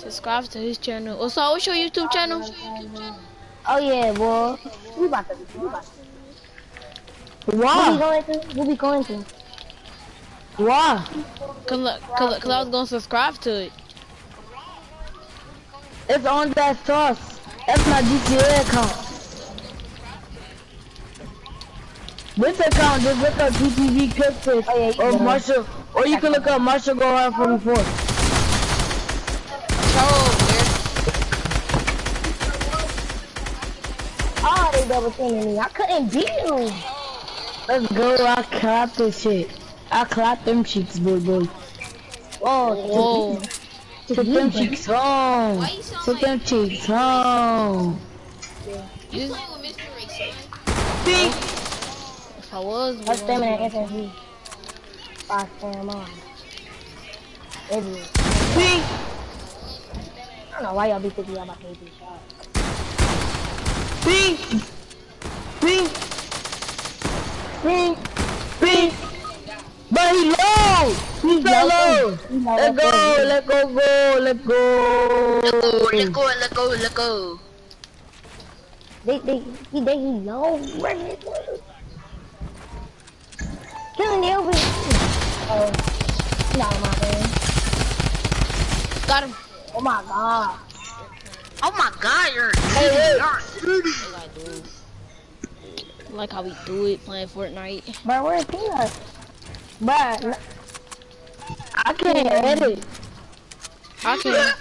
Subscribe to his channel. Also, what's your YouTube channel? Oh yeah, boy. We about to. Why? Who we going to? Why? Cause I was gonna subscribe to it. It's on that sauce. That's my GTA account. This account, just look up GTV Pictures or Marshall, or you can look up Marshall Go Hard 44. Oh, they double teaming me. I couldn't beat you. Let's go. I clap this shit. I clap them cheeks, boy. Oh, took them cheeks home. Took them cheeks home. You playing with Mr. Ray, if I was, let's stay in SSG. 5 stand on. Maybe. I don't know why y'all be thinking y'all about to hit this shot. Pink. But he low. He's so low. Let's go. They low. Killing the over. Oh, no, my man. Got him. Oh my god. Oh my god, you're like how we do it playing Fortnite. Bro, where's Peanut? Bro, I can't edit. I can't.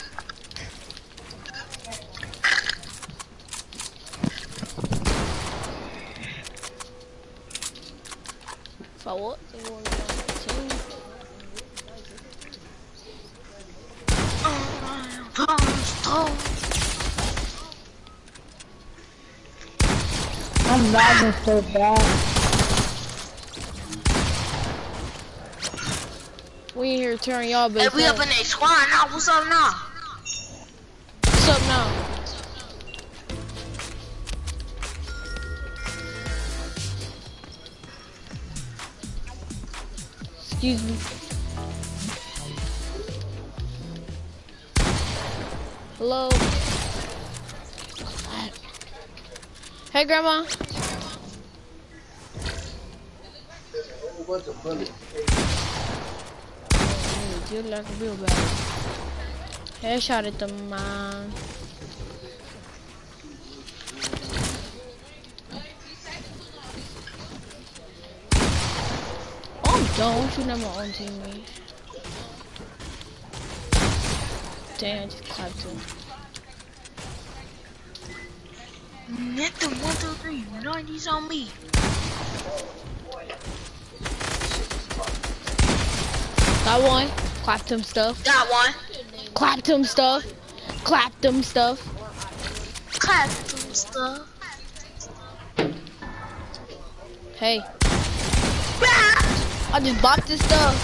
If I was, I'm lagging so bad. We ain't here tearing y'all bitch. Hey, we up in a squad now. What's up now? What's up now? Excuse me. Hello. Hey, Grandma. You look like a real bad. Headshot at the man. Oh, don't shoot at my own teammate. Damn, I just clapped him. Nothing 1, 2, 3. 90s on me. Got one. Clapped him stuff. Got one. Clapped him stuff. Clapped him stuff. Clapped him stuff. Hey. I just bopped this stuff.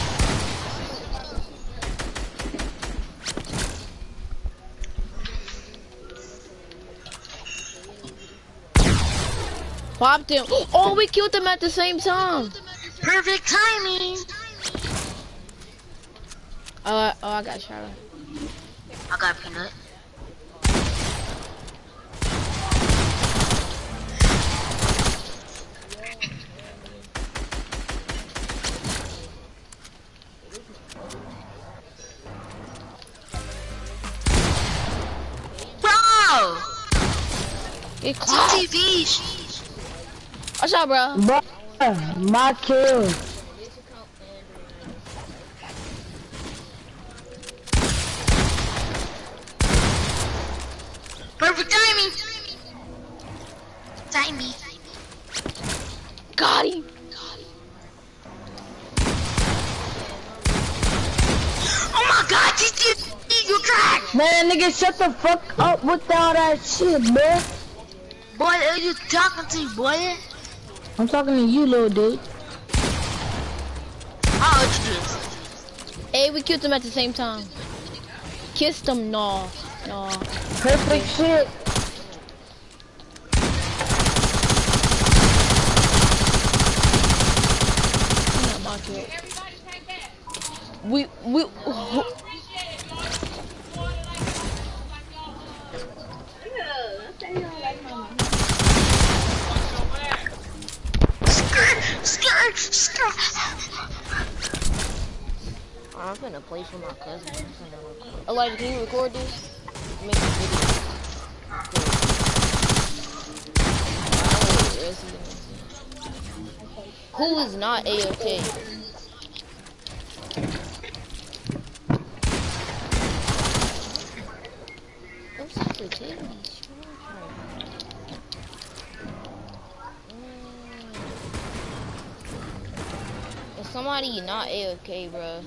Popped him. Oh, we killed him at the same time. Perfect timing. Oh, I got shot at. I got Peanut. Bro! Get caught. TVs. What's up, bro? Bro, my kill. Perfect timing. Timing. Got him. Oh my god, you trash. Man, nigga, shut the fuck up with all that shit, man. Boy, are you talking to, boy? I'm talking to you, little dude. Oh, it's this. Hey, we killed him at the same time. Kissed him, no. Perfect shit. I'm finna play for my cousin. Elijah, can you record this? Make a video. Who is not AFK? Those sensitivities. If somebody not AFK, bro.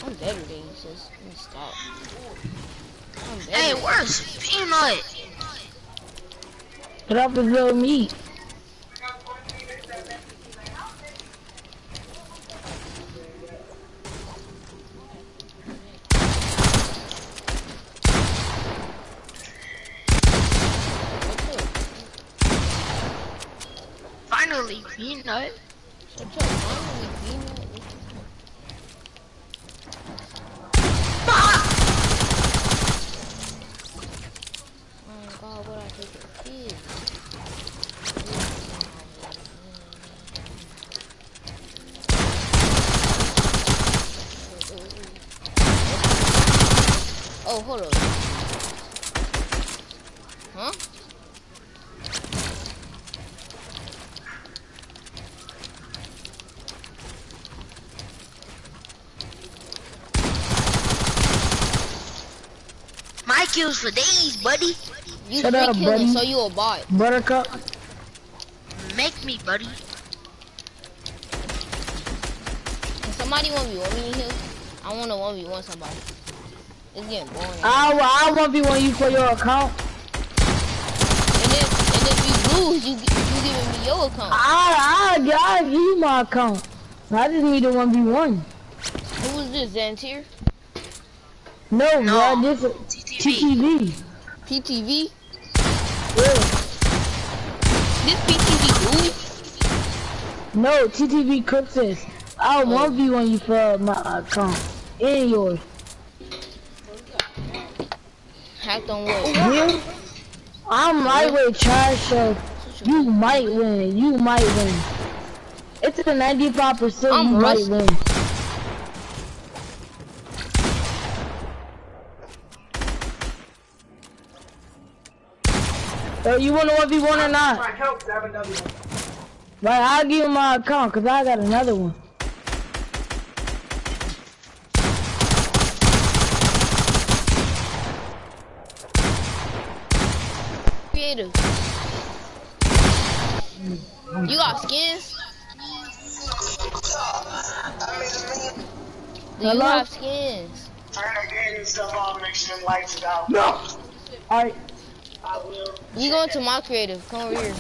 I'm better than you, sis. Let me stop. Hey, where's Peanut? Get off the little meat. Finally, Peanut. Oh, hold up. Huh? My kills for days, buddy. You Shut up, killing, buddy. so you a bot. Buttercup. Make me, buddy. Can somebody 1v1 me in here? I wanna 1v1 somebody. It's getting boring. I 1v1 you for your account. And if you lose, you giving me your account. I give you my account. I just need a 1v1. Who is this, Zantier? No, No. bro, this is TTV. PTV? Yeah. This PTV No, TTV Cryptus. I'll 1v1 you for my account. And yours. hacked on what? Yeah. I'm lightweight trash, so you might win. You might win. It's a 95% I'm you rusty. might win. So you want to 1v1 or not? Right, I'll give you my account because I got another one. Creative. You got skins? Do you Hello? have skins? Turn the game and stuff off, make sure the lights is out. No. Alright. I will. You going to my creative? Come over here.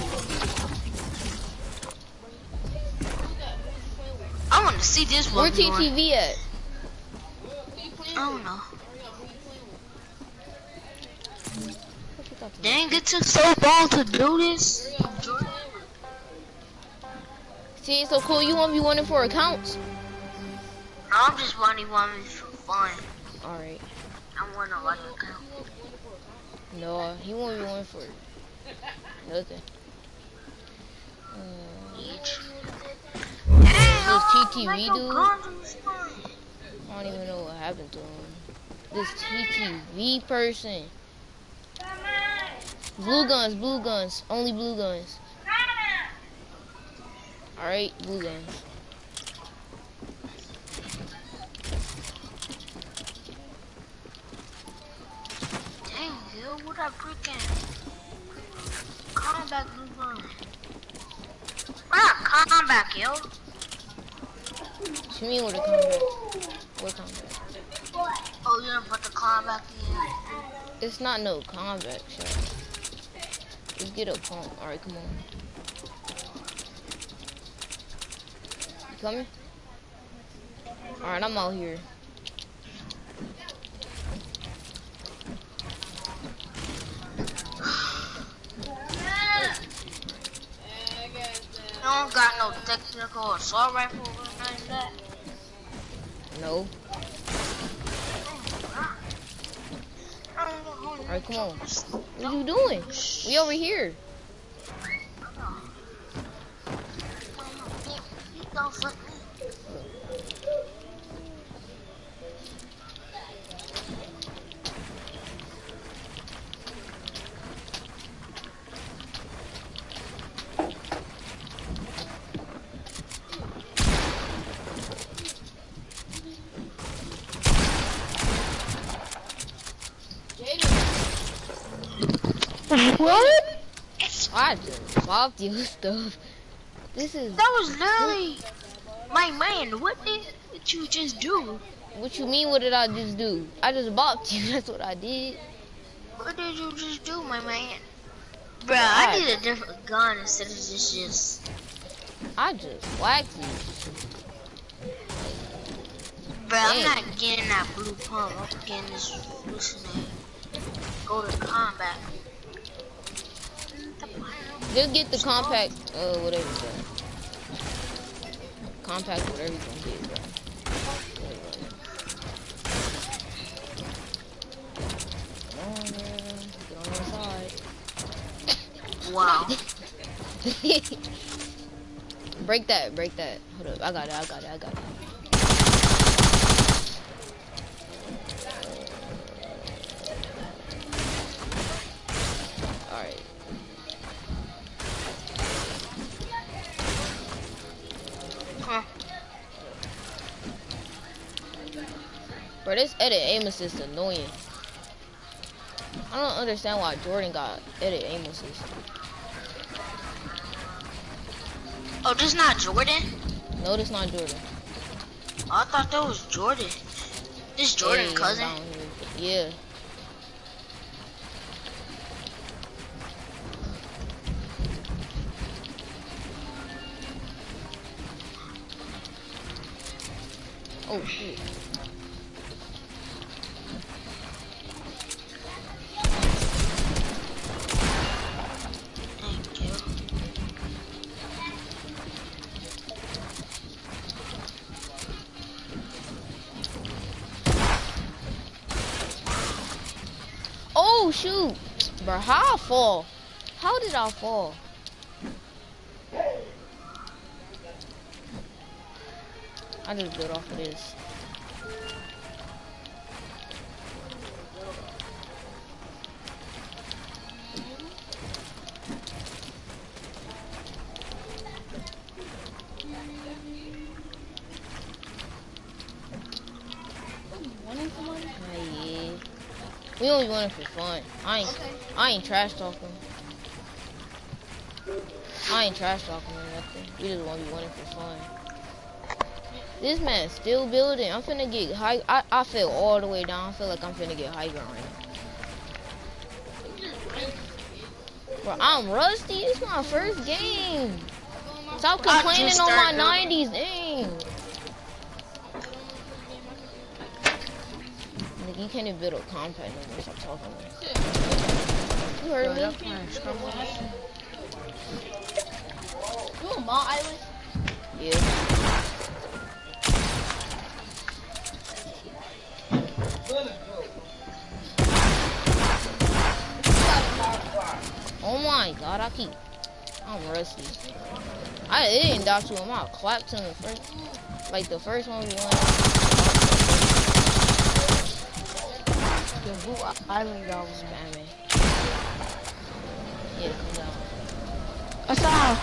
I want to see this one. Where TTV at? I don't know. Dang, it took so long to do this. See, it's so cool. You 1v1 for accounts? No, I'm just wanting one for fun. Alright. I want a like account. No, he 1v1 for nothing. This TTV dude? I don't even know what happened to him. This TTV person. Blue guns, only blue guns. Alright, blue guns. Dang, yo, what a freaking combat blue gun. Ah, combat, yo. What you mean with a combat? What combat? Oh, you didn't put the combat in. It's not no combat shot. Just get a pump. Alright, come on. You coming? Alright, I'm out here. You don't got no technical assault rifle or nothing like that. No. Alright, come on. What are you doing? We over here. What? I just popped your stuff. This is. That was literally my man. What did you just do? What you mean? What did I just do? I just bopped you. That's what I did. What did you just do, my man? Bruh, I need a different gun instead of just. I just whacked you. Bruh, I'm not getting that blue pump. I'm getting this. What's his name? Go to combat. Just get the compact, whatever, bro. Compact, whatever you gonna get, bro. Come on, man. Get on the side. Wow. Break that. Hold up, I got it. Alright. Bro, this edit aim assist annoying. I don't understand why Jordan got edit aim assist. Oh, this not Jordan? No, this not Jordan. Oh, I thought that was Jordan. This Jordan Hey, cousin? I'm down here. Yeah. Oh shit. Thank you. Oh shoot. Bro, how I fall? How did I fall? I just built off of this. Yeah. We only want it for fun. I ain't trash talking. I ain't trash talking or nothing. We just want to be winning for fun. This man's still building. I'm finna get high. I fell all the way down. I feel like I'm finna get high ground right now. Bro, I'm rusty. It's my first game. Stop complaining on my 90s name. Nigga, you can't even build a compact no more. Stop talking to me. You heard me? You on Mall Island? Yeah. Oh my god, I'm rusty. It didn't dodge to him. I clapped him the first, like the first one we won. Yo, who island y'all was Spamming. Yeah, come down. Asal.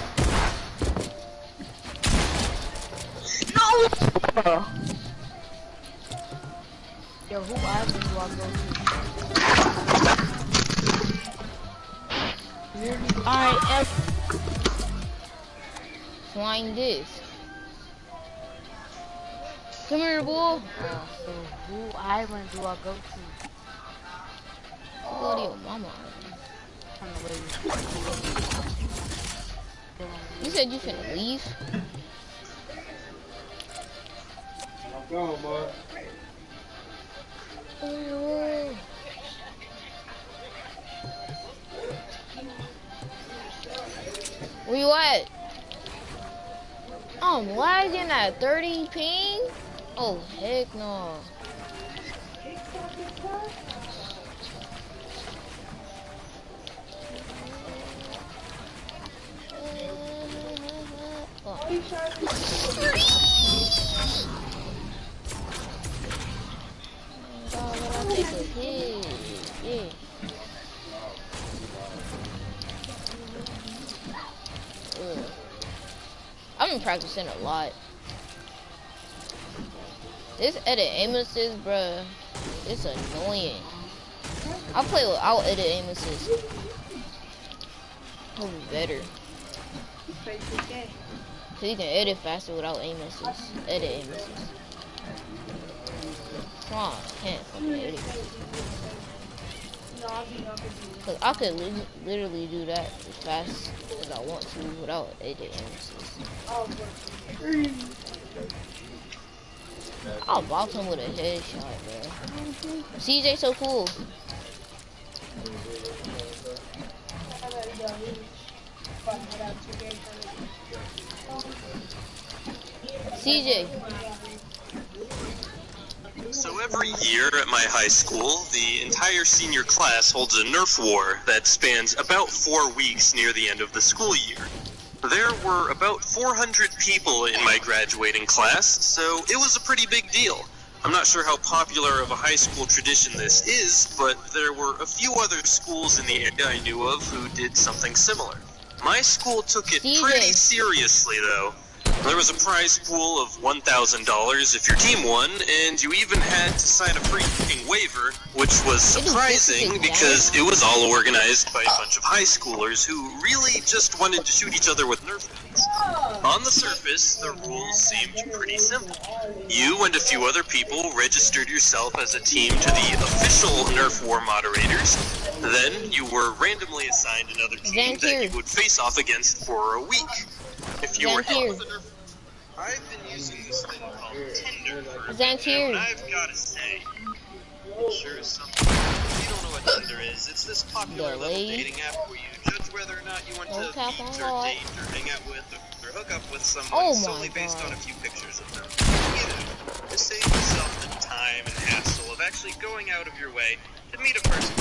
No! Yo, who island do I go to? Alright, Flying disc. Come here, boy. so who island do I go to? Go to your mama island. On the way. You said you finna leave? I'm going, boy. Where you at? I'm lagging at 30 ping? Oh, heck no. I've been practicing a lot. This edit aim assist, bruh, it's annoying. I play without edit aim assist. It'll be better. So you can edit faster without aim assist. Edit aim assist. Come on, I can't fucking edit. Cause I could literally do that as fast as I want to without edit aim assist. I'll box him with a headshot, bro. CJ so cool. CJ. So every year at my high school, the entire senior class holds a Nerf war that spans about 4 weeks near the end of the school year. There were about 400 people in my graduating class, so it was a pretty big deal. I'm not sure how popular of a high school tradition this is, but there were a few other schools in the area I knew of who did something similar. My school took it pretty seriously, though. There was a prize pool of $1,000 if your team won, and you even had to sign a freaking waiver, which was surprising because it was all organized by a bunch of high schoolers who really just wanted to shoot each other with Nerf guns. On the surface, the rules seemed pretty simple. You and a few other people registered yourself as a team to the official Nerf War moderators. Then you were randomly assigned another team that you would face off against for a week. If you were hit with a Nerf, I've been using this thing called Tinder for a bit now, and I've got to say, sure is something. If you don't know what Tinder is, it's this popular little dating app where you judge whether or not you want to meet or date or hang out with or hook up with someone solely based on a few pictures of them. You know, to save yourself the time and hassle of actually going out of your way to meet a person.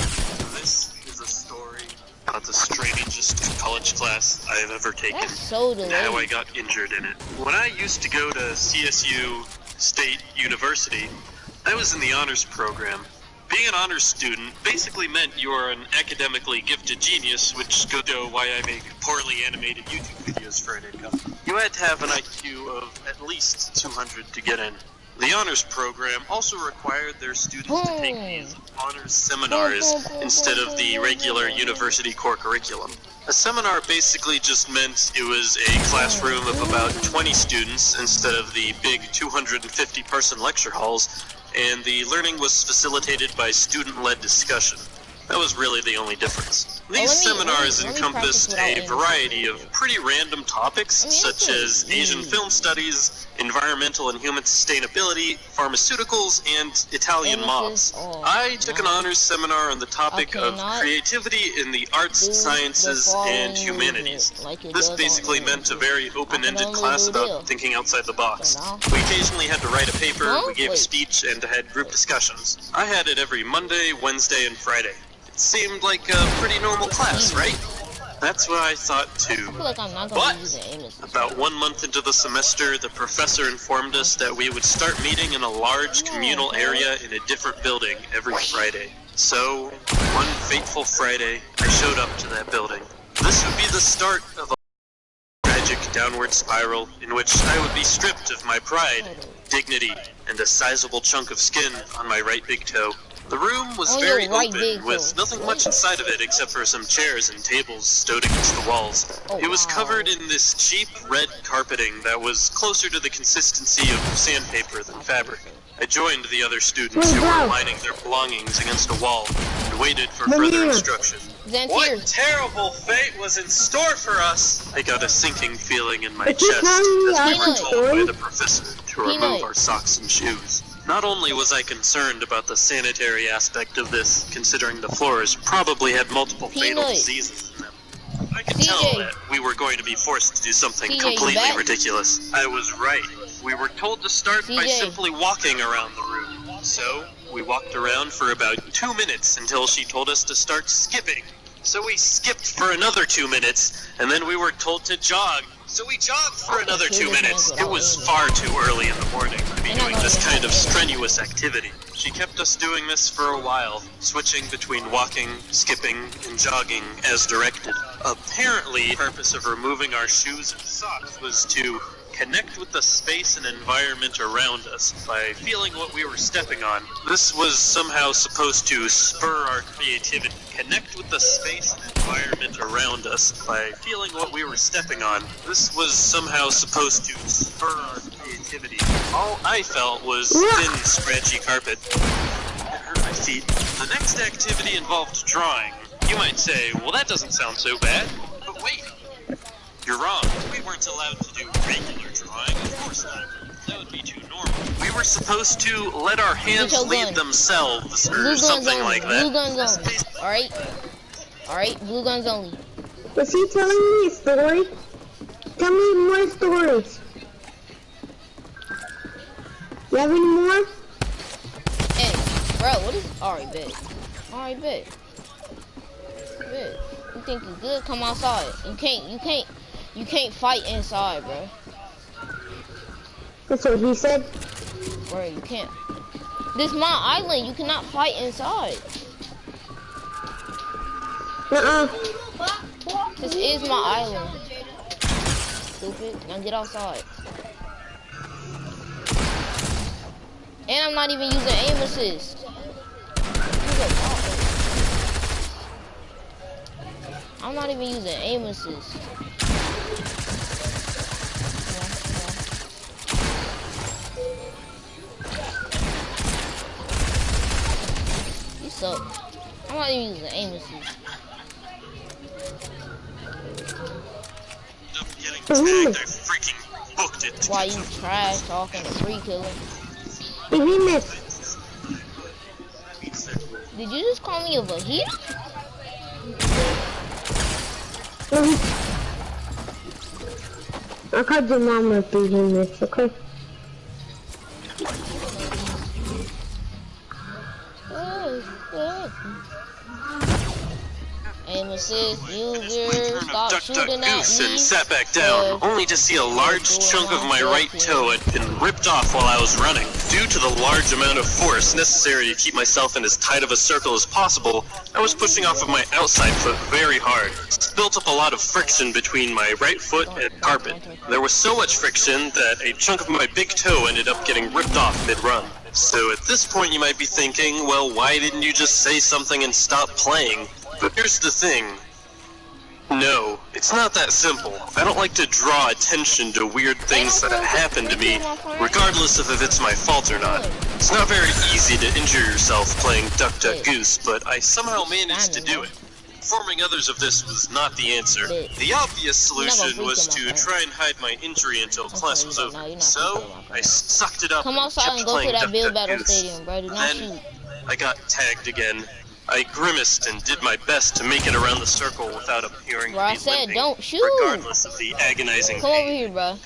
This is a story about the strangest college class I have ever taken. That's so delayed. Now I got injured in it. When I used to go to CSU State University, I was in the honors program. Being an honors student basically meant you are an academically gifted genius, which could go why I make poorly animated YouTube videos for an income. You had to have an IQ of at least 200 to get in. The honors program also required their students to take these honors seminars instead of the regular university core curriculum. A seminar basically just meant it was a classroom of about 20 students instead of the big 250-person lecture halls, and the learning was facilitated by student-led discussion. That was really the only difference. These seminars encompassed a variety of pretty random topics, such as Asian film studies, environmental and human sustainability, pharmaceuticals, and Italian mobs. I took an honors seminar on the topic of creativity in the arts, sciences, and humanities. This basically meant a very open-ended class about thinking outside the box. We occasionally had to write a paper, we gave a speech, and had group discussions. I had it every Monday, Wednesday, and Friday. Seemed like a pretty normal class, right? That's what I thought too. But about 1 month into the semester, the professor informed us that we would start meeting in a large communal area in a different building every Friday. So, one fateful Friday, I showed up to that building. This would be the start of a tragic downward spiral in which I would be stripped of my pride, dignity, and a sizable chunk of skin on my right big toe. The room was very open, with nothing much inside of it except for some chairs and tables stowed against the walls. It was covered in this cheap red carpeting that was closer to the consistency of sandpaper than fabric. I joined the other students who were lining their belongings against a wall and waited for further instruction. What terrible fate was in store for us! I got a sinking feeling in my chest as we were told by the professor to remove our socks and shoes. Not only was I concerned about the sanitary aspect of this, considering the floors probably had multiple fatal diseases in them, I could tell that we were going to be forced to do something completely ridiculous. I was right. We were told to start by simply walking around the room. So, we walked around for about 2 minutes until she told us to start skipping. So we skipped for another 2 minutes, and then we were told to jog. So we jogged for another 2 minutes. It was far too early in the morning to be doing this kind of strenuous activity. She kept us doing this for a while, switching between walking, skipping, and jogging as directed. Apparently, the purpose of removing our shoes and socks was to connect with the space and environment around us by feeling what we were stepping on. This was somehow supposed to spur our creativity. Connect with the space and environment around us by feeling what we were stepping on. This was somehow supposed to spur our creativity. All I felt was thin, scratchy carpet. It hurt my feet. The next activity involved drawing. You might say, well, that doesn't sound so bad. But wait. You're wrong. We weren't allowed to do regular drawing, of course not. That would be too normal. We were supposed to let our hands lead themselves, or something like that. Blue guns only. Alright? Alright, blue guns only. Is he telling me a story? Tell me more stories. You have any more? Hey, bro, what is... Alright, bet. Alright, bet. Bet. You think you good? Come outside. You can't fight inside, bro. That's what he said. Bro, you can't. This my island. You cannot fight inside. This is my island. Stupid. Now get outside. And I'm not even using aim assist. I'm not even using aim assist. You suck. I'm not even using aim assist. Tagged, I freaking booked it. Why you trash talking to free killer? Did he miss? Did you just call me a Vegeta? I called your mama if he missed, okay? Aim assist, user, stop shooting at me. And sat back down, only to see a large chunk of my right toe had been ripped off while I was running. Due to the large amount of force necessary to keep myself in as tight of a circle as possible, I was pushing off of my outside foot very hard. It built up a lot of friction between my right foot and carpet. There was so much friction that a chunk of my big toe ended up getting ripped off mid-run. So at this point you might be thinking, well, why didn't you just say something and stop playing? But here's the thing. No, it's not that simple. I don't like to draw attention to weird things that happen to me, regardless of if it's my fault or not. It's not very easy to injure yourself playing Duck Duck Goose, but I somehow managed to do it. Informing others of this was not the answer. The obvious solution was to try and hide my injury until class was over. So, I sucked it up Come and outside kept and go to playing that Duck Bill Duck Battle Goose. Stadium, bro. Do not shoot. Then, I got tagged again. I grimaced and did my best to make it around the circle without appearing Bro, I to be said limping, don't shoot. regardless of the agonizing Come over pain. here, bro.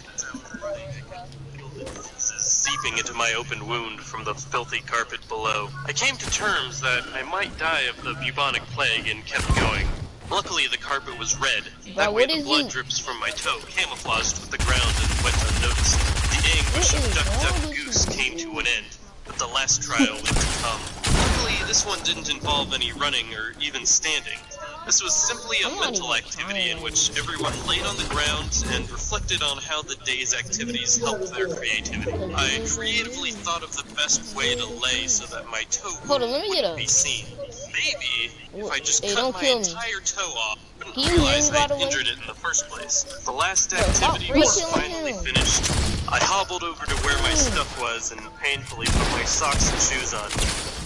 Seeping into my open wound from the filthy carpet below. I came to terms that I might die of the bubonic plague and kept going. Luckily, the carpet was red. That way the blood drips from my toe camouflaged with the ground and went unnoticed. The anguish of Duck Duck Goose came to an end, but the last trial was to come. Luckily, this one didn't involve any running or even standing. This was simply a mental activity in which everyone laid on the ground and reflected on how the day's activities helped their creativity. I creatively thought of the best way to lay so that my toe wouldn't be seen. Maybe if I just cut my entire toe off, I wouldn't realize I'd injured it in the first place. The last activity was finally finished. I hobbled over to where my stuff was and painfully put my socks and shoes on.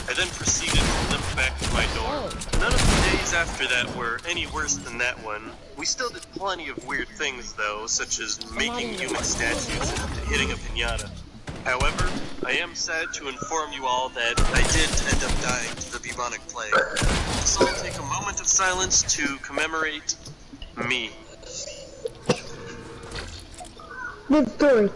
I then proceeded to limp back to my dorm. None of the days after that were any worse than that one. We still did plenty of weird things though, such as making human statues and hitting a piñata. However, I am sad to inform you all that I did end up dying to the bubonic plague. So I'll take a moment of silence to commemorate me. Good story.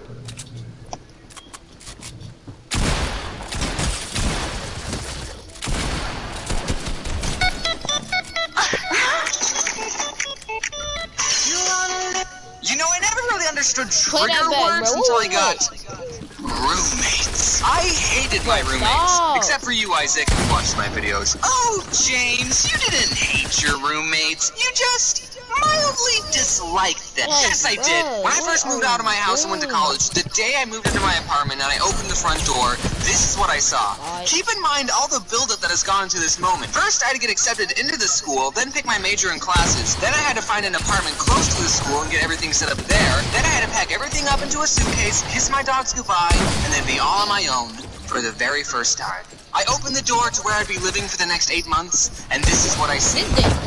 You know, I never really extra Play trigger that back, words bro. until What I was got roommates. I hated my roommates, stop. except for you, Isaac, who watched my videos. Oh, James, you didn't hate your roommates. You just mildly disliked them. Hey, Yes, I bro, did. When I what first moved are out of my house and went to you college, the day I moved into my apartment and I opened the front door, this is what I saw. Alright. Keep in mind all the buildup that has gone into this moment. First, I had to get accepted into the school, then pick my major and classes. Then I had to find an apartment close to the school and get everything set up there. Then I had to pack everything up into a suitcase, kiss my dogs goodbye, and then be all on my own for the very first time. I opened the door to where I'd be living for the next 8 months, and this is what I see.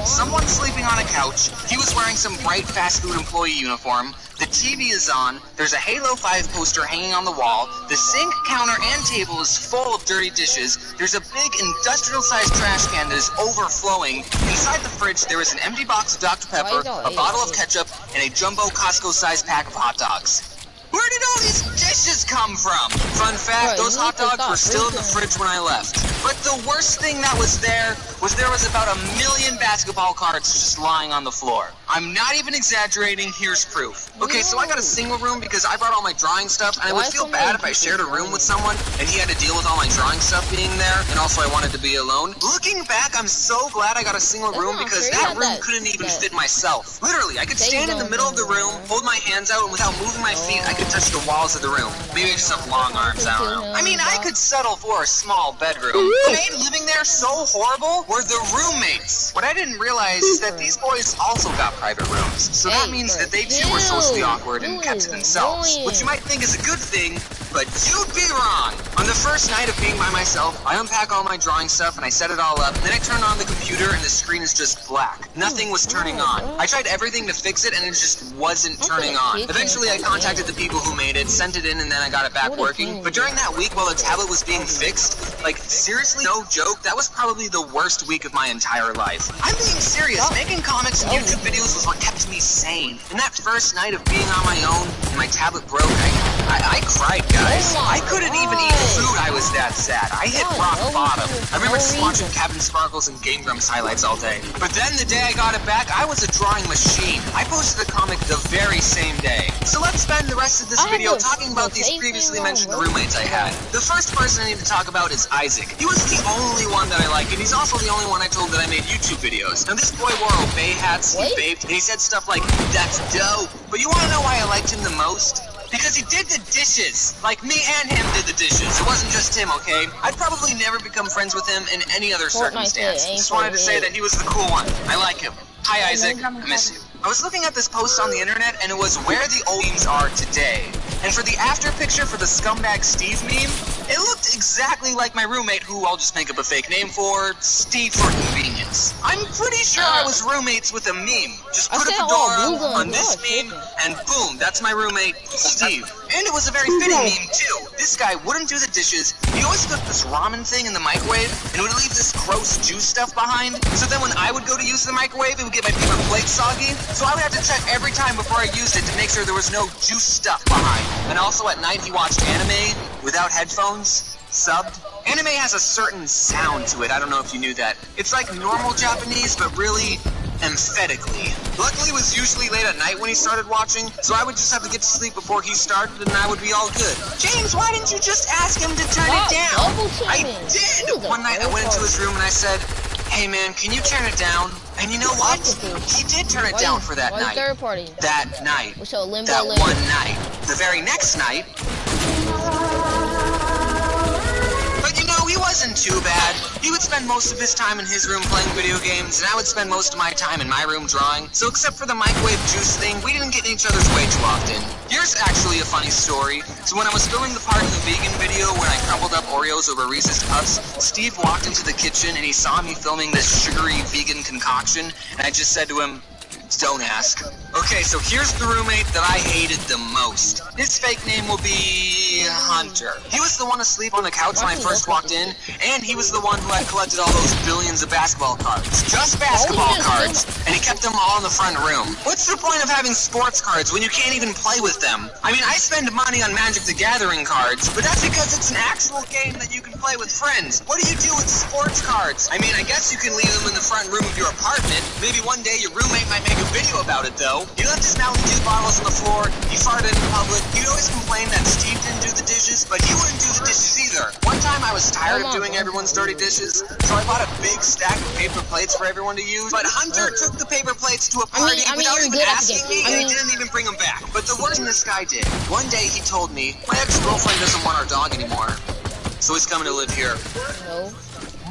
Someone sleeping on a couch. He was wearing some bright fast food employee uniform. The TV is on. There's a Halo 5 poster hanging on the wall. The sink, counter, and table is full of dirty dishes. There's a big industrial-sized trash can that is overflowing. Inside the fridge, there is an empty box of Dr. Pepper, a bottle of ketchup, and a jumbo Costco-sized pack of hot dogs. Where did all these dishes come from? Fun fact, Bro, those you hot need to dogs stop were still in the freaking. fridge when I left. But the worst thing that was there was about 1 million basketball cards just lying on the floor. I'm not even exaggerating, here's proof. Okay, so I got a single room because I brought all my drawing stuff, and I would Why feel so bad many if I people shared a room with drawing? someone and he had to deal with all my drawing stuff being there, and also I wanted to be alone. Looking back, I'm so glad I got a single That's room not because fair. You that had room that- couldn't even that- fit myself. Literally, I could Say stand in the don't middle of the do room, that. hold my hands out, and without moving my feet, I could touch the walls of the room. Maybe I just have long arms, I don't know. I mean, I could settle for a small bedroom. What made living there so horrible were the roommates. What I didn't realize is that these boys also got private rooms. So that Hey, means bro, that they too were socially dude, awkward and you kept is to themselves. annoying. Which you might think is a good thing, but you'd be wrong. On the first night of being by myself, I unpack all my drawing stuff and I set it all up. Then I turn on the computer and the screen is just black. Nothing was turning on. I tried everything to fix it and it just wasn't turning on. Eventually I contacted the people who made it, sent it in, and then I got it back working. But during that week while the tablet was being fixed, like seriously, no joke, that was probably the worst week of my entire life. I'm being serious. Making comics and YouTube videos was what kept me sane. And that first night of being on my own and my tablet broke, I cried, guys. Oh my I couldn't even eat food. I was that sad. I hit rock bottom. I remember just watching Captain Sparkles and Game Grumps highlights all day. But then the day I got it back, I was a drawing machine. I posted the comic the very same day. So let's spend the rest of this I have video the- talking about the these same previously thing mentioned wrong, bro. roommates I had. The first person I need to talk about is Isaac. He was the only one that I liked, and he's also the only one I told that I made YouTube videos. Now this boy wore obey hats, he Wait. vaped, and he said stuff like, "That's dope." But you wanna know why I liked him the most? Because he did the dishes. Like, me and him did the dishes. It wasn't just him, okay? I'd probably never become friends with him in any other circumstance. said, ain't Just wanted to for say him. that he was the cool one. I like him. Hi, Isaac. I miss you. I was looking at this post on the internet, and it was where the old memes are today. And for the after picture for the Scumbag Steve meme, it looked exactly like my roommate, who I'll just make up a fake name for, Steve for convenience. I'm pretty sure I was roommates with a meme. Just I put a said, fedora blue guns, on this y'all meme, tripping. and boom, that's my roommate, Steve. And it was a very fitting meme, too. This guy wouldn't do the dishes. He always cooked this ramen thing in the microwave, and would leave this gross juice stuff behind. So then when I would go to use the microwave, it would get my paper plate soggy. So I would have to check every time before I used it to make sure there was no juice stuff behind. And also at night, he watched anime without headphones, subbed. Anime has a certain sound to it. I don't know if you knew that. It's like normal Japanese, but really emphatically. Luckily, it was usually late at night when he started watching, so I would just have to get to sleep before he started, and I would be all good. James, why didn't you just ask him to turn it down? I did! One night I went into his room and I said, "Hey man, can you turn it down?" And you know what? He did turn it down for that Why you night. third party? That night. What's your limbo That limit? one night. The very next night. But you know, he wasn't too bad. He would spend most of his time in his room playing video games, and I would spend most of my time in my room drawing. So except for the microwave juice thing, we didn't get in each other's way too often. Here's actually a funny story. So when I was filming the part in the vegan video when I crumbled up Oreos over Reese's Puffs, Steve walked into the kitchen and he saw me filming this sugary vegan concoction, and I just said to him, "Don't ask." Okay, so here's the roommate that I hated the most. His fake name will be Hunter. He was the one asleep on the couch when I first walked in, and he was the one who had collected all those billions of basketball cards. Just basketball cards, and he kept them all in the front room. What's the point of having sports cards when you can't even play with them? I mean, I spend money on Magic the Gathering cards, but that's because it's an actual game that you can play with friends. What do you do with sports cards? I mean, I guess you can leave them in the front room of your apartment. Maybe one day your roommate might make a video about it, though. He left his Mountain Dew bottles on the floor, he farted in public. He'd always complain that Steve didn't do the dishes, but he wouldn't do the dishes either. One time I was tired of doing everyone's dirty dishes, so I bought a big stack of paper plates for everyone to use, but Hunter took the paper plates to a party without even asking me, and he didn't even bring them back. But the worst thing this guy did, one day he told me, my ex-girlfriend doesn't want our dog anymore, so he's coming to live here. No.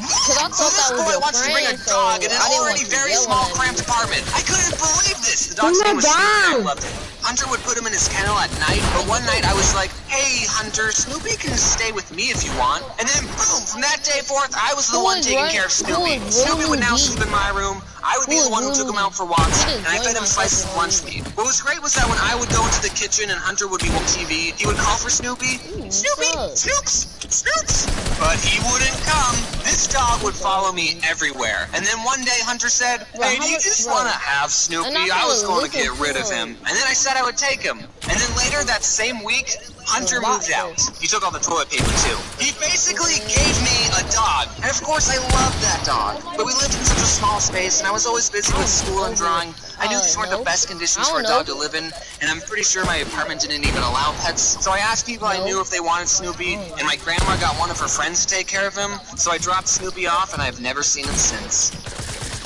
Cause I thought this that was boy your wants to bring a friend, dog so in an I didn't already want to very yell small, at him. cramped apartment. I couldn't believe this. The dog's name was Snoopy, and I loved it. Hunter would put him in his kennel at night, but one night I was like, hey, Hunter, Snoopy can stay with me if you want. And then, boom, from that day forth, I was the one taking care of Snoopy. Snoopy would now sleep in my room. I would be the one who took him out for walks, and I fed him slices of lunch meat. What was great was that when I would go into the kitchen and Hunter would be watching TV, he would call for Snoopy. Snoopy! Snoops! Snoops! But he wouldn't come. This dog would follow me everywhere. And then one day Hunter said, hey, do you just want to have Snoopy? I was going to get rid of him. And then I said I would take him. And then later that same week, Hunter moved out. He took all the toilet paper too. He basically gave me a dog. And of course I loved that dog. But we lived in such a small space and I was always busy with school and drawing. I knew these weren't the best conditions for a dog to live in. And I'm pretty sure my apartment didn't even allow pets. So I asked people I knew if they wanted Snoopy. And my grandma got one of her friends to take care of him. So I dropped Snoopy off and I've never seen him since.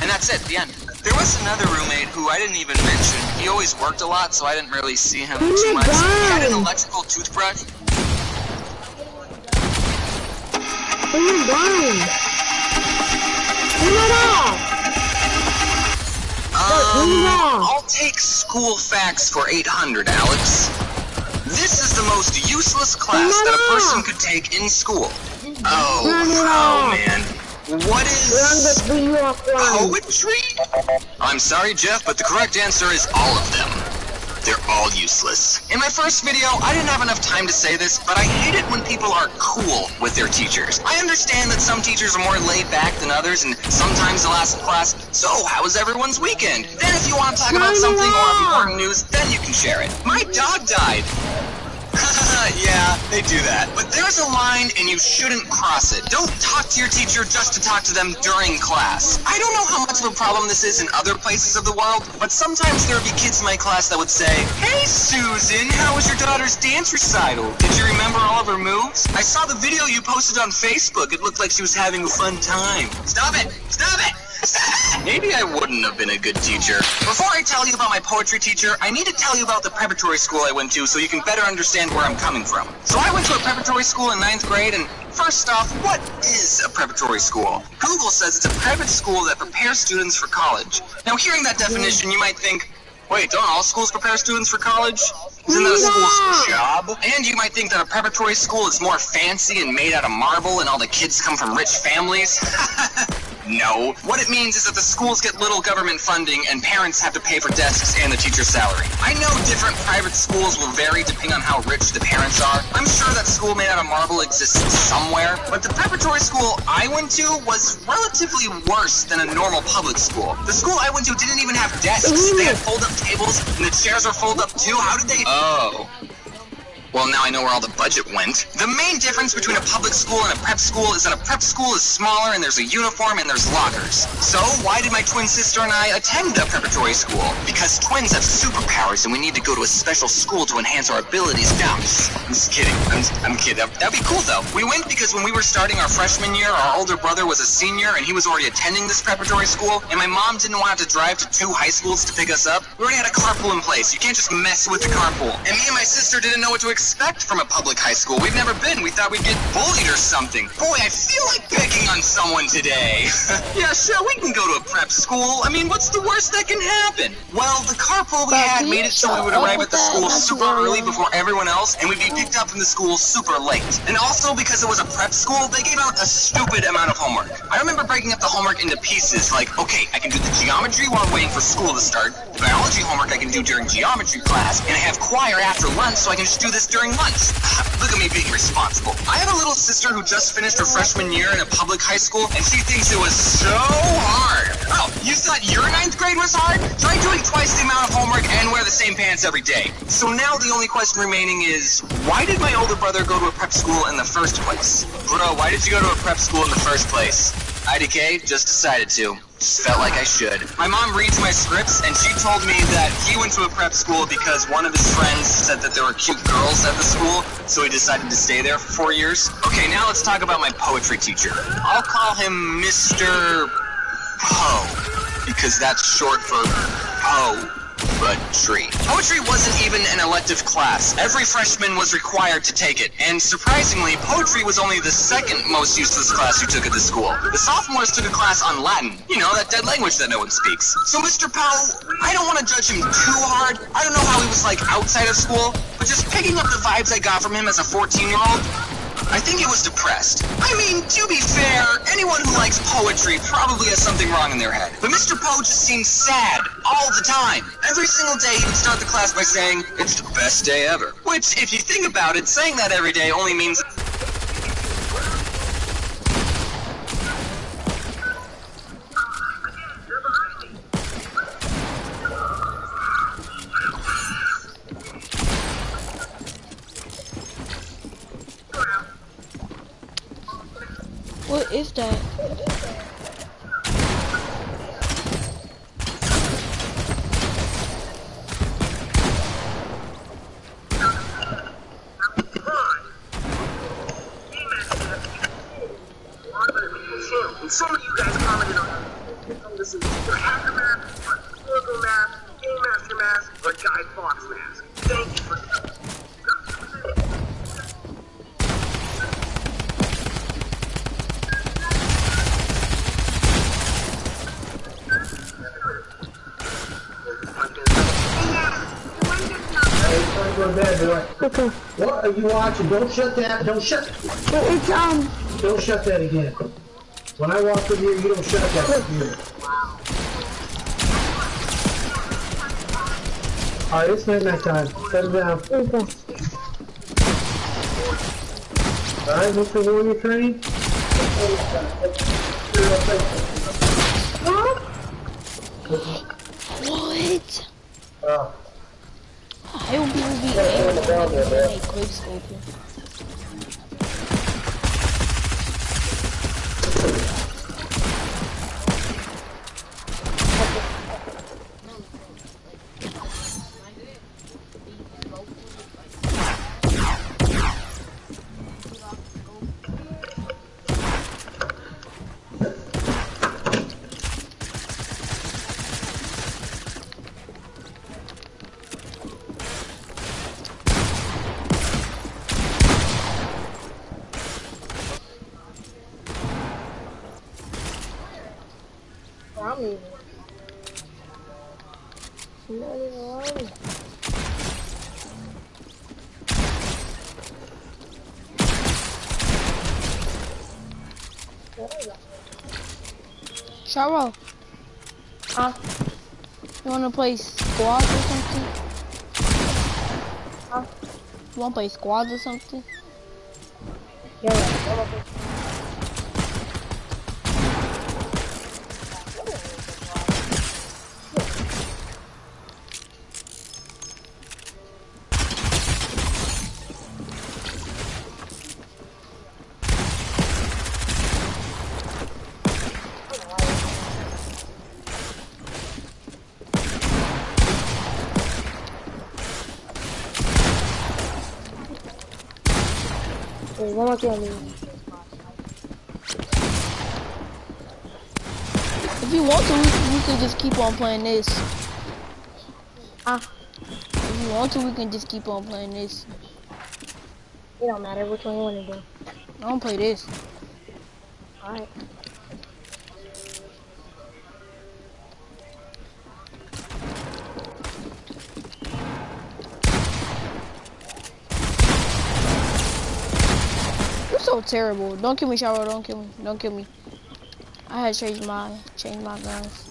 And that's it, the end. There was another roommate who I didn't even mention. He always worked a lot, so I didn't really see him too much. He had an electrical toothbrush. I'll take school facts for 800, Alex. This is the most useless class that a person could take in school. Oh man. What is poetry? I'm sorry, Jeff, but the correct answer is all of them. They're all useless. In my first video, I didn't have enough time to say this, but I hate it when people are cool with their teachers. I understand that some teachers are more laid back than others, and sometimes they'll ask the class, so how was everyone's weekend? Then if you want to talk about something or important news, then you can share it. My dog died. Yeah, they do that. But there's a line and you shouldn't cross it. Don't talk to your teacher just to talk to them during class. I don't know how much of a problem this is in other places of the world, but sometimes there would be kids in my class that would say, hey Susan, how was your daughter's dance recital? Did you remember all of her moves? I saw the video you posted on Facebook. It looked like she was having a fun time. Stop it! Stop it! Maybe I wouldn't have been a good teacher. Before I tell you about my poetry teacher, I need to tell you about the preparatory school I went to so you can better understand where I'm coming from. So I went to a preparatory school in 9th grade, and first off, what is a preparatory school? Google says it's a private school that prepares students for college. Now, hearing that definition, you might think, wait, don't all schools prepare students for college? Isn't that a school's job? And you might think that a preparatory school is more fancy and made out of marble and all the kids come from rich families. No. What it means is that the schools get little government funding and parents have to pay for desks and the teacher's salary. I know different private schools will vary depending on how rich the parents are. I'm sure that school made out of marble exists somewhere, but the preparatory school I went to was relatively worse than a normal public school. The school I went to didn't even have desks. They had fold-up tables and the chairs were fold-up too. How did they... Oh. Well, now I know where all the budget went. The main difference between a public school and a prep school is that a prep school is smaller and there's a uniform and there's lockers. So, why did my twin sister and I attend a preparatory school? Because twins have superpowers and we need to go to a special school to enhance our abilities. No, I'm just kidding. I'm kidding. That'd be cool, though. We went because when we were starting our freshman year, our older brother was a senior and he was already attending this preparatory school, and my mom didn't want to drive to 2 high schools to pick us up. We already had a carpool in place. You can't just mess with the carpool. And me and my sister didn't know what to expect from a public high school. We've never been. We thought we'd get bullied or something. Boy, I feel like picking on someone today. Yeah, sure, we can go to a prep school. I mean, what's the worst that can happen? Well, the carpool we had made it so we would arrive at the school super early before everyone else, and we'd be picked up from the school super late. And also, because it was a prep school, they gave out a stupid amount of homework. I remember breaking up the homework into pieces, like, okay, I can do the geometry while I'm waiting for school to start, the biology homework I can do during geometry class, and I have choir after lunch, so I can just do this math during lunch. Look at me being responsible. I have a little sister who just finished her freshman year in a public high school, and she thinks it was so hard. Oh, you thought your 9th grade was hard? Try doing twice the amount of homework and wear the same pants every day. So now the only question remaining is, why did my older brother go to a prep school in the first place? Bro, why did you go to a prep school in the first place? IDK, just decided to. Just felt like I should. My mom reads my scripts, and she told me that he went to a prep school because one of his friends said that there were cute girls at the school, so he decided to stay there for 4 years. Okay, now let's talk about my poetry teacher. I'll call him Mr. Poe, because that's short for poetry. Poetry wasn't even an elective class. Every freshman was required to take it, and surprisingly, poetry was only the second most useless class you took at the school. The sophomores took a class on Latin, you know, that dead language that no one speaks. So Mr. Powell, I don't want to judge him too hard. I don't know how he was like outside of school, but just picking up the vibes I got from him as a 14-year-old, I think it was depressed. I mean, to be fair, anyone who likes poetry probably has something wrong in their head. But Mr. Poe just seemed sad all the time. Every single day he would start the class by saying, "It's the best day ever." Which, if you think about it, saying that every day only means... What is that? And some of you guys commented on this is either hacker mask, or historical mask, game master mask, or Guy Fawkes mask. Thank you for Go to bed, boy. Okay. What are you watching? Don't shut that. Don't shut. It's Don't shut that again. When I walk in here, you don't shut that computer. Alright, it's night time. Set it down. okay. Alright, Mr. Warrior Train. What? Uh, I hope people be angry when they quick scoping. I'm leaving. Not even alone. Sharo, Huh? you wanna play squads or something? Huh? You wanna play squads or something? Yeah. There's one more thing I need. If you want to, we can just keep on playing this. Huh? If you want to, we can just keep on playing this. It don't matter which one you want to do. I don't play this. Alright. You're so terrible. Don't kill me, Sharo. Don't kill me. Don't kill me. I had to change my guns.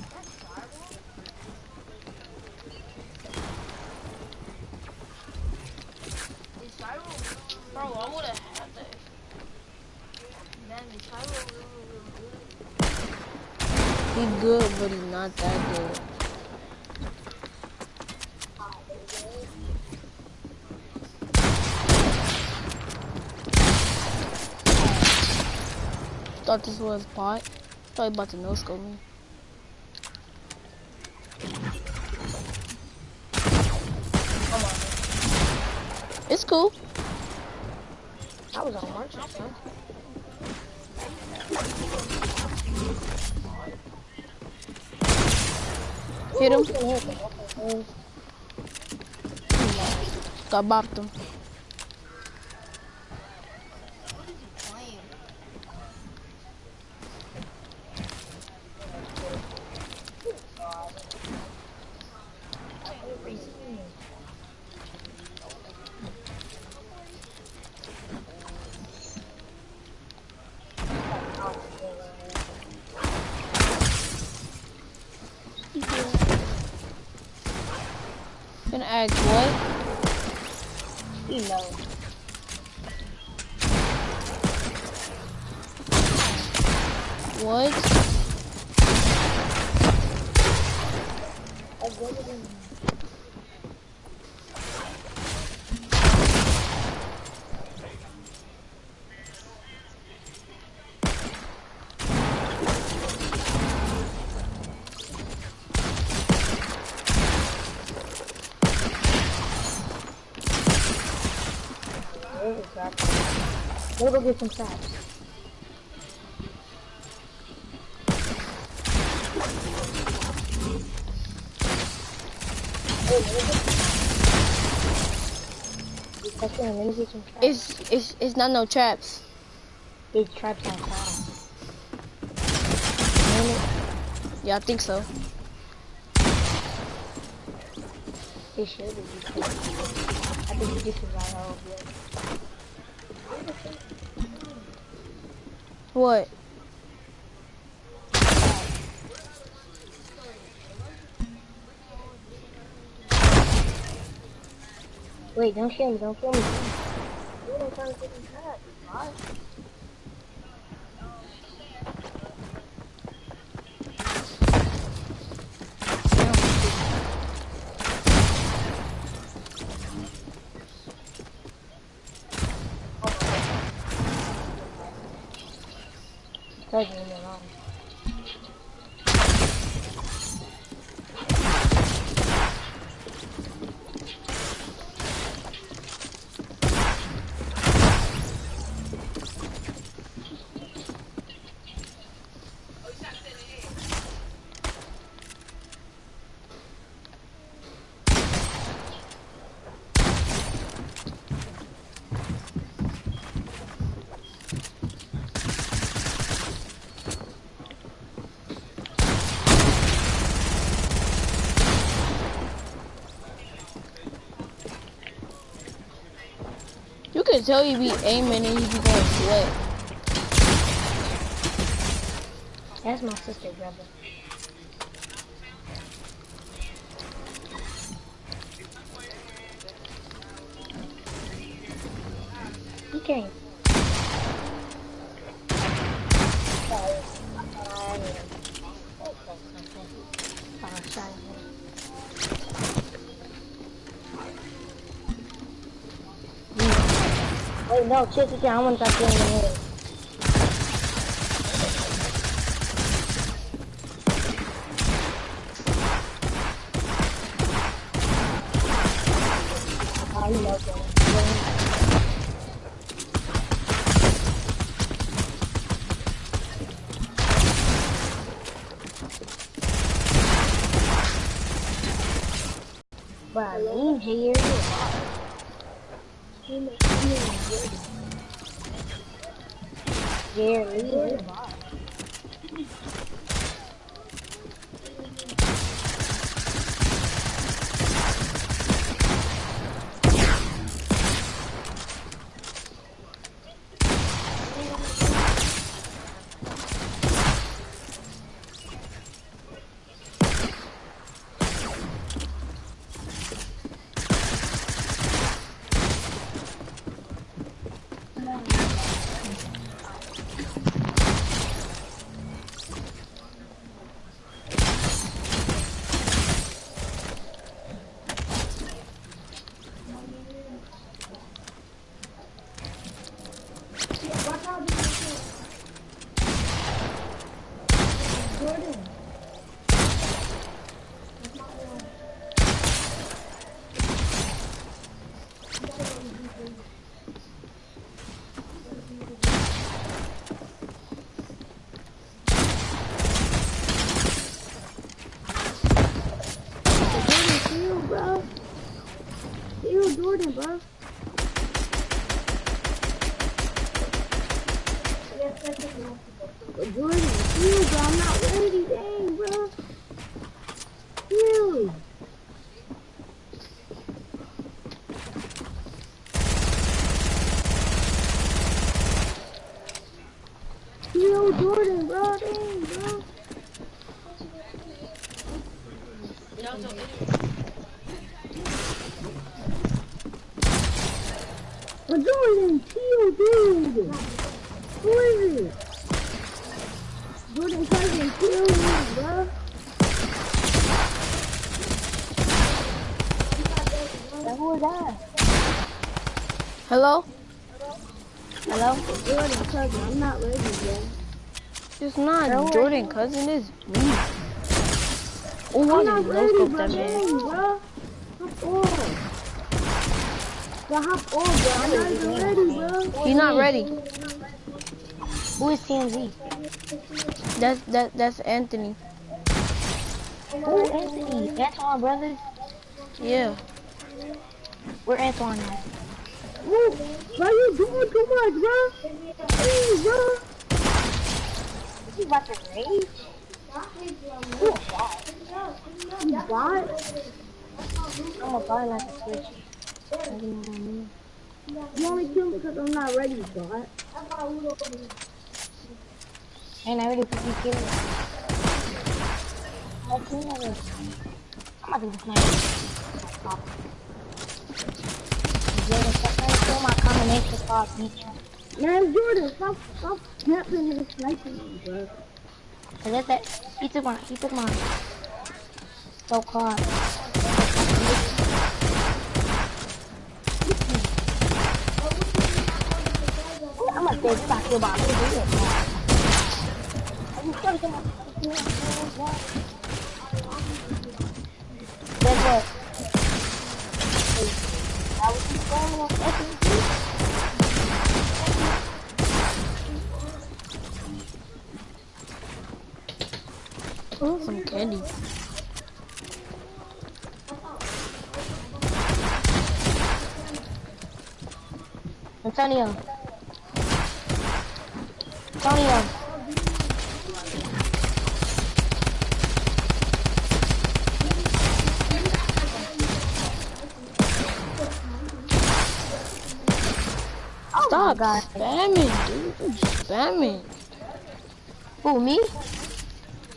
He good, but he's not that good. Thought this was bot. Thought he about to no scope me. Come on. It's cool. I was on march, son. Hit him. Who's gonna hit him? Got bopped him. Gonna ask what? He knows. What? We'll go get some traps. It's not no traps. There's traps outside. Yeah, I think so. It should be. I think this is right over here. What? Wait, don't kill me, don't kill me. You're not trying to get me cut. What? Leave me alone. You can tell you be aiming and you be going sweat. That's my sister, brother. He came. Wait, no, check it out. I want to start getting in the head. Oh, you know that. But I lean here. Yeah, leave. Jordan, bro. Jordan, chill, bro. I'm not ready. Dang, bro. Chill. Chill, Jordan, bro. Dang, bro. Jordan, chill, dude. Who is it? Jordan cousin, chill, bro. Who is that? Hello? Hello? Jordan cousin, I'm not ready, bro. It's not Jordan cousin, it's me. Oh, I'm I not just ready, no-scoped bro. that man. Dang, bro. Hop on. Bro, hop on, bro. I'm not even ready, bro. He's not ready. Who is TMZ? That's Anthony. Who is Anthony? Antoine brothers? Yeah. Where Antoine at? Whoa, bro, you doing too much, bro. Please, bro. You about to rage? Who a bot? You bot? I'm a bot like a switch. You know what I mean? You only kill me because I'm not ready, bot. Ain't I ready for you killing me? I'm about to snipe. Jordan, stop trying to kill my combination card feature. Man, Jordan, stop snapping and sniping me, bro. Cause that's that. He took my so card. I'm gonna say stop your body. Guess what? I was just going on SMG. Oh, some candy. Antonio. Stop spamming, dude. You spamming. Who, me?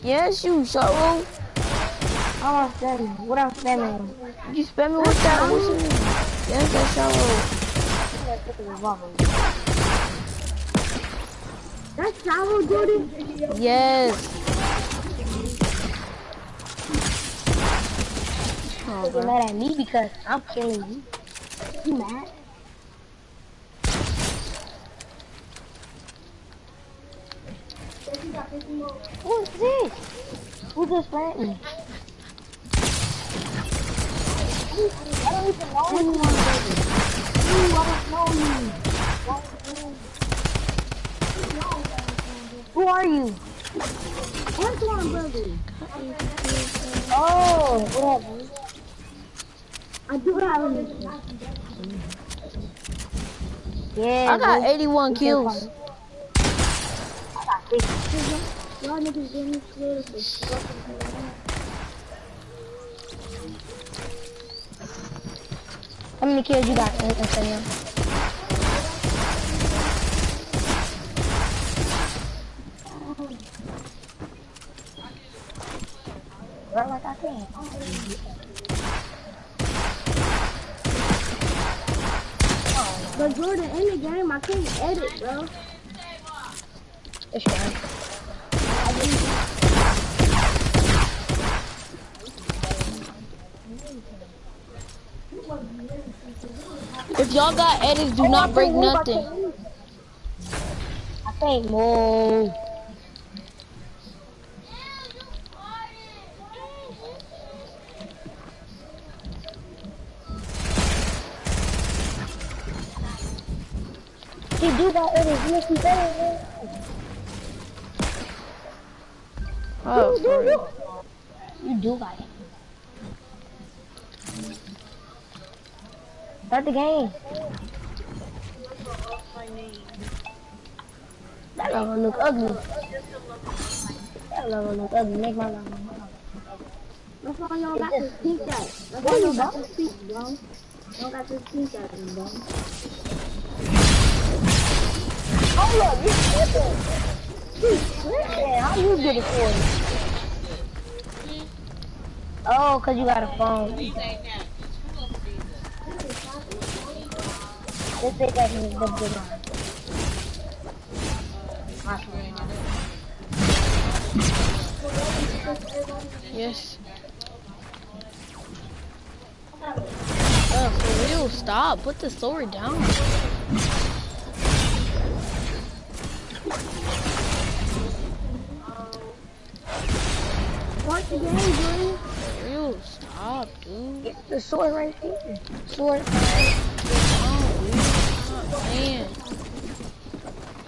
Yes, you, Sharo. I'm spamming. What I'm spamming? You spamming with that? What's your name? Yes, that's Sharo. That's Sharo, Jordan? Yes. Oh, You're mad at me because I'm killing you. You mad? Who is this? Who just played me? I don't even know anyone, baby. I don't know you. Who are you? Antoine, brother. Oh, whatever. I do have a mission. Yeah, I got 81 kills. I got 6. Y'all niggas getting scared of this. How many kills you got, Antonio? Right like I can. But Jordan, in the game, I can't edit, bro. It's fine. If y'all got edits, do not break nothing. I can't move. you do got edits. You must be better, man. Oh, for real. You do got it. Start the game. That logo look ugly. That logo look ugly. Make my logo. That's why y'all got this pink that. That's why y'all got this pink, bro. Y'all got this pink that, bro. Oh look, you tripping. You tripping. How you get it for me? Oh, cause you got a phone. Let's say that means the big one. Yes. For real, stop. Put the sword down. Watch the game, dude. For real, stop, dude. Get the sword right here. Sword. Oh, dude. Stop playing.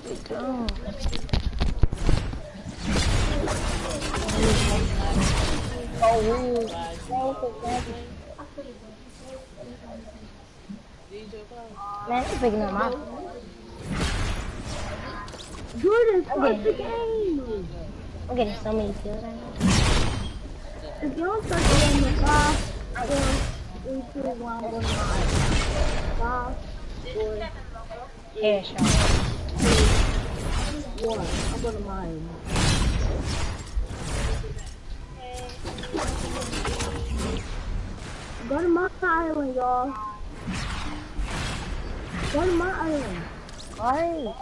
Get down. Oh, weird. Man, you're picking up my phone. Jordan, start the game. I'm getting so many kills right now. If y'all start the game in 5, 4, 3, 2, 1, I'm going to mine. 5, 4, Headshot. 1, I'm going to mine. Go to my island, y'all. Go to my island. Alright.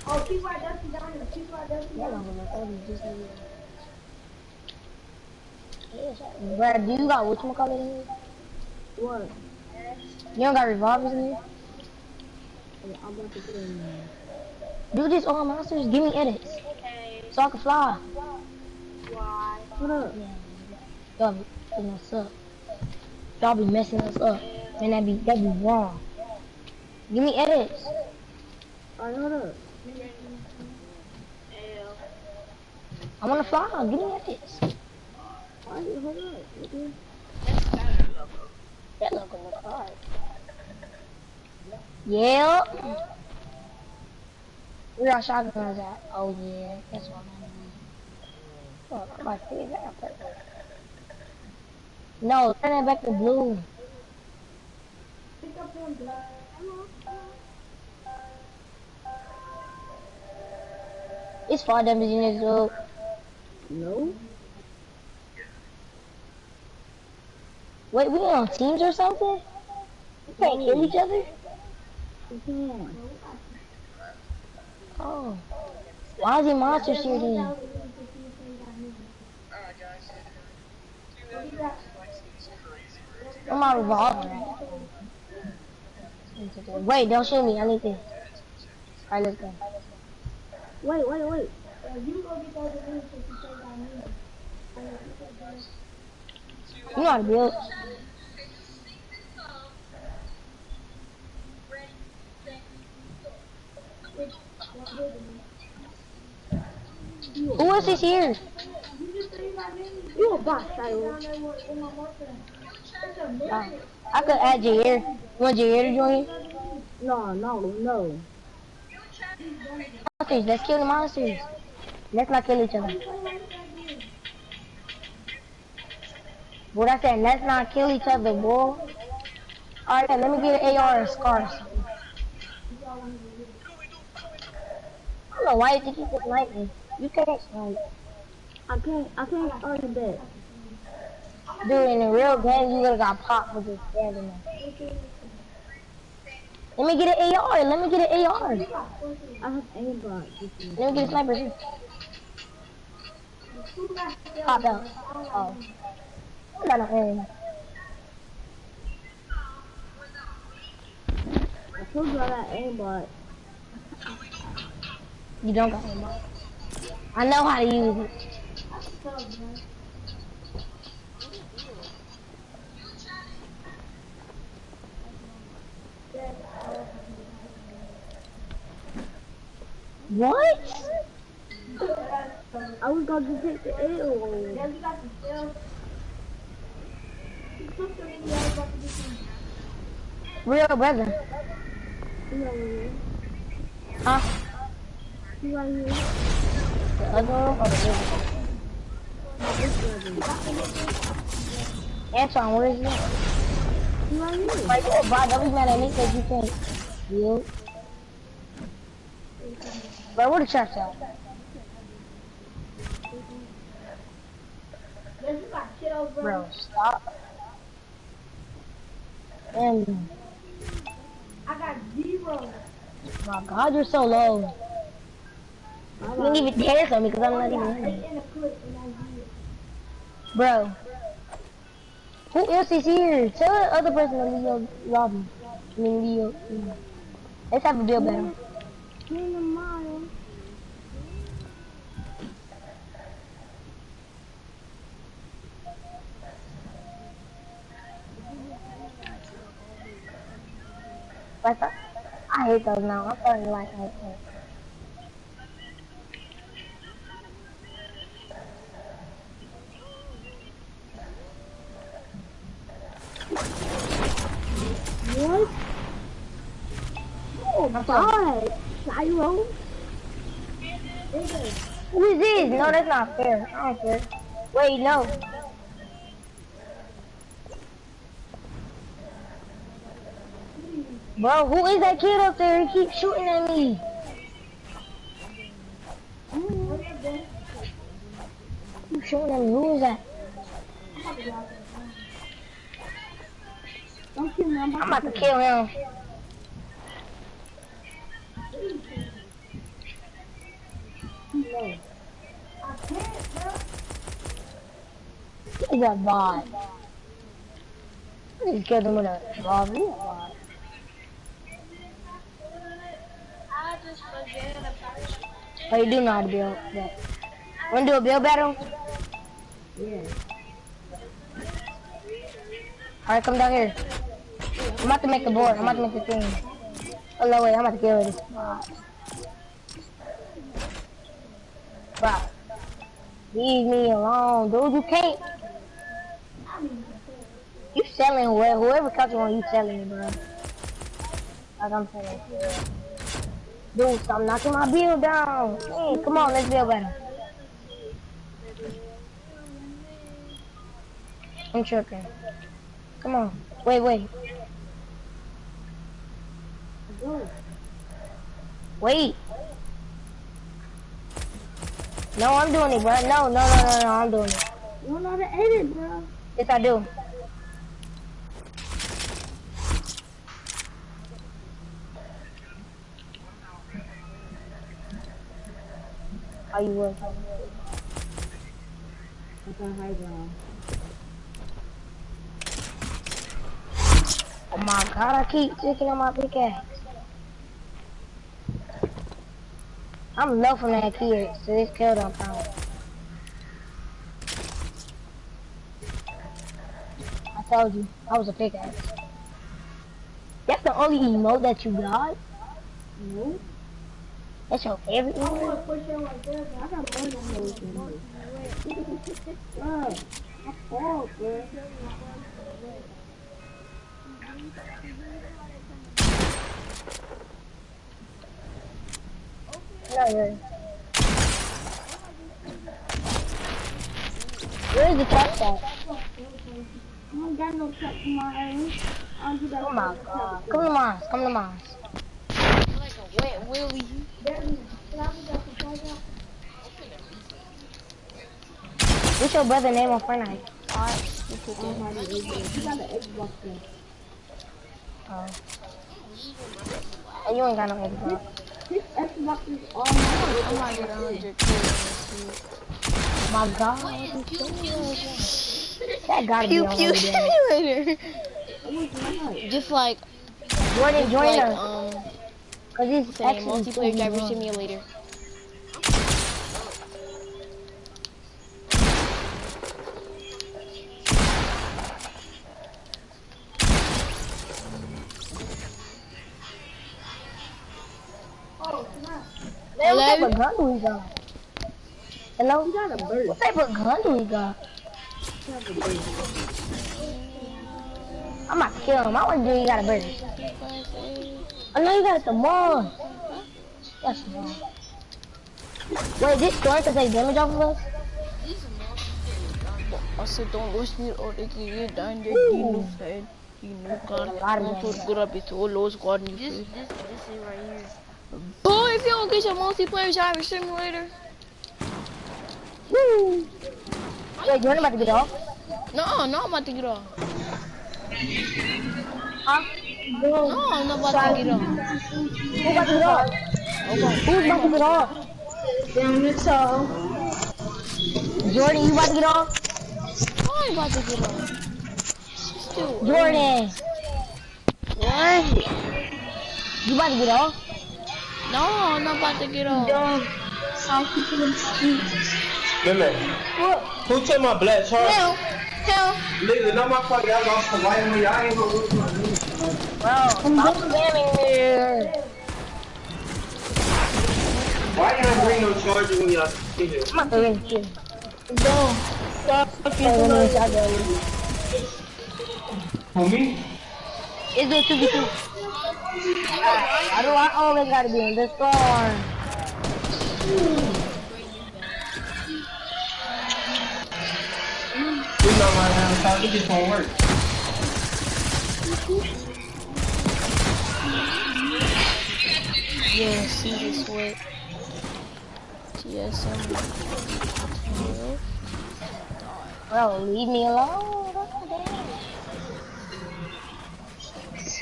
Oh, keep right down here. Keep right down here. Brad, do you got whatchamacallit in here? What? You don't got revolvers in here? Yeah, I'm about to put it in there. Do this all monsters, give me edits. So I can fly. What up? Y'all be messing us up. Y'all be messing us up. Man, that'd be wrong. Give me edits. Alright, hold up. I wanna fly, give me edits. Alright, hold up. Okay. That logo look hard. Yeah. Where our shotguns at? Oh yeah, that's what I'm gonna do. Oh, I'm about to figure that out first. No, turn it back to blue. It's 5 damage in this dude. No? Wait, we on teams or something? We can't kill each other? Come on. Oh. Why is he monster shooting? Where my revolver at? Wait, don't shoot me. I need this. Alright, let's go. Wait. You know how to build. Who else is here? You a boss, Tyler. I could add Jair. You want Jair to join you? No. Monsters, let's kill the monsters. Let's not kill each other. What I said, let's not kill each other, boy. Alright, let me get an AR or a scar or something. I don't know why you think you can snipe me. You can't snipe. I can't start a bet. Dude, in a real game, you would've got popped with this standing there. Let me get an AR. I have aimbot. Let me get a sniper too. Pop out. Oh. I got no aim. I told you I got aimbot. You don't got aimbot. I know how to use it. What? I was going to take the L. Real brother. He right here. Huh? He right here. The other one or the other one? Antoine, where is he? He right here. Like, oh, bro, don't be mad at me because you can't. You. Bro, where the traps at? Bro, stop. And I got 0. my God, you're so low. You didn't even dance on me because I'm not even in it. Bro. Who else is here? Tell the other person to leave your lobby. I mean, leave your... Let's have a deal battle. In a mile. Like, I hate those now. I'm starting to like that. What? Oh my God. Gyro? Who is this? No, that's not fair. I don't care. Wait, no. Bro, who is that kid up there? He keeps shooting at me. He's shooting at me. Who is that? Don't kill me. I'm about to kill him. He's a bot. I just killed him with a ball. He's a bot. Oh, you do know how to build that. Wanna do a build battle? Yeah. Alright, come down here. I'm about to make a board. I'm about to make a thing. Oh no, wait, I'm about to get rid of this. Bro. Leave me alone, dude. You can't. You selling whoever comes on, you selling it, bro. Like I'm saying. Dude, stop knocking my build down. Hey, come on, let's build better. I'm tripping. Come on. Wait. Wait. No, I'm doing it, bro. No, I'm doing it. You don't know how to edit, bro. Yes, I do. How you work? That's on high ground. Oh my God, I keep sticking on my pickaxe. I'm low from that kid, so this kill don't count. I told you, I was a pickaxe. That's the only emote that you got? No. That's your favorite I emote? want to push it like this. I got more than those. Bro, I fall, bro. No, really. Where's the trap at? I don't got no trap in my area. I don't do that. Oh my God. Come to Mars. Like a wet willy. What's your brother's name on Fortnite? Alright, You got the Xbox thing. Oh. And you ain't got no Xbox. This Xbox is all I might get 100 kills. My God. That gotta be Pew on pew Holiday. simulator. Just like Jordan, join like us. Cause he's what's the name? Multiplayer driver simulator. They Hey, what type of gun do we got? Hello? You got a bird. What type of gun do we got? You got a bird. I'm about to kill him. I want to do you got a bird. I know you got the mall. That's small. Wait, this store can take damage off of us? I said don't watch me or they can get down there. You know, God, put good up. It's all those God. This is right here. Boy, if you don't get your multiplayer driver simulator. Woo! Wait, you're about to get off? No, I'm about to get off. Huh? No, I'm not about to get off. Who's about to get off? Who's about to get off? Damn it, so. Jordan, you about to get off? I'm about to get off. Still Jordan! what? You about to get off? No, I'm not about to get off. Some people in the streets. Man, who took my black charger? Hell. Nigga, not my fault. Y'all lost the light on me. Y'all ain't gonna lose my money. Bro, stop spamming here. Why you don't bring no charger when y'all see it? I'm about to rinse you. Don't stop fucking For me? It's good 2v2. Why do I always gotta be in this storm? We know my hand. So I think this won't work. Yeah, see this way. TSM. Bro, leave me alone.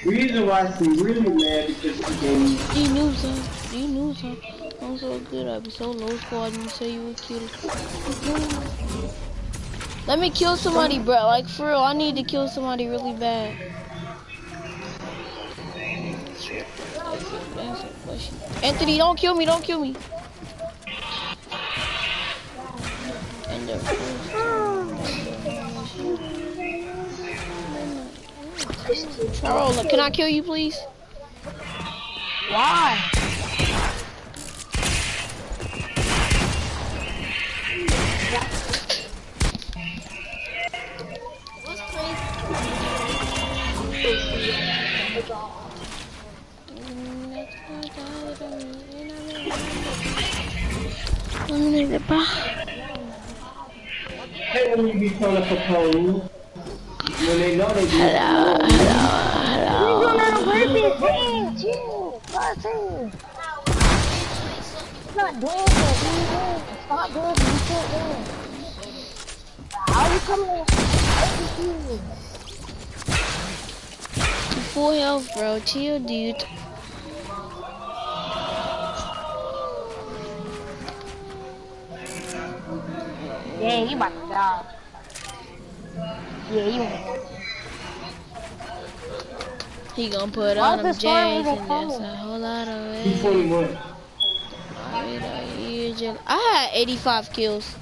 Reason why I see really mad because of the game. You knew something. I'm so good. I'd be so low squad and you say you would kill. Let me kill somebody, bro. Like, for real, I need to kill somebody really bad. Anthony, don't kill me, don't kill me. Bro, can I kill you, please? Why? Hey, when you be trying to propose, when they know they do. Hello. We're doing a purpose thing. Chill. It's not doing it, dude. Stop doing it. You can't do it. How are you coming in? Full health, bro. Chill, dude. Yeah, you about to die. Yeah, you. He gonna put on them J's and there's a whole lot of it. 241. I had 85 kills.